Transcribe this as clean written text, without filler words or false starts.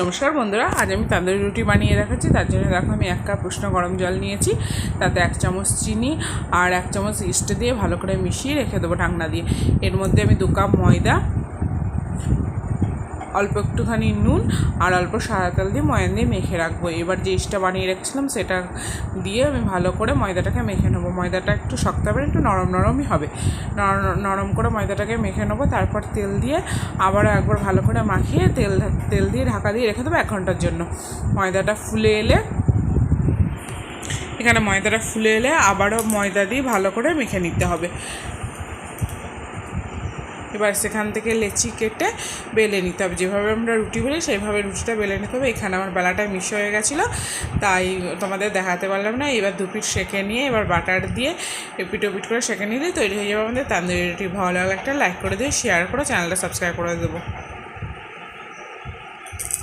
নমস্কার বন্ধুরা, আজ আমি তান্দুরি রুটি বানিয়ে দেখাচ্ছি। তার জন্য দেখো আমি 1 কাপ উষ্ণ গরম জল নিয়েছি, তাতে 1 চামচ চিনি আর 1 চামচ ইস্ট দিয়ে ভালো করে মিশিয়ে রেখে দেবো ঢাকনা দিয়ে। এর মধ্যে আমি 2 কাপ ময়দা, অল্প একটুখানি নুন আর অল্প সাদা তেল দিয়ে ময়ান দিয়ে মেখে রাখবো। এবার যে ইস্টটা বানিয়ে রেখেছিলাম সেটা দিয়ে আমি ভালো করে ময়দাটাকে মেখে নেবো। ময়দাটা একটু শক্ত হবে, একটু নরমই হবে। নরম করে ময়দাটাকে মেখে নেবো। তারপর তেল দিয়ে আবারও একবার ভালো করে মাখিয়ে তেল দিয়ে ঢাকা দিয়ে রেখে দেবো 1 ঘন্টার জন্য। ময়দাটা ফুলে এলে আবারও ময়দা দিয়ে ভালো করে মেখে নিতে হবে। এবার সেখান থেকে লেচি কেটে বেলে নিতে হবে। যেভাবে আমরা রুটি বেলি সেইভাবে রুটিটা বেলে নিতে হবে। এখানে আমার বেলাটা মিস হয়ে গেছিলো, তাই তোমাদের দেখাতে পারলাম না। এবার 2 পিঠ সেঁকে নিয়ে এবার বাটার দিয়ে এপিট ওপিট করে সেঁকে নিলেই তৈরি হয়ে যাবে আমাদের তান্দুরি রুটি। ভালো লাগলে একটা লাইক করে দিয়ে শেয়ার করে চ্যানেলটা সাবস্ক্রাইব করে দেবো।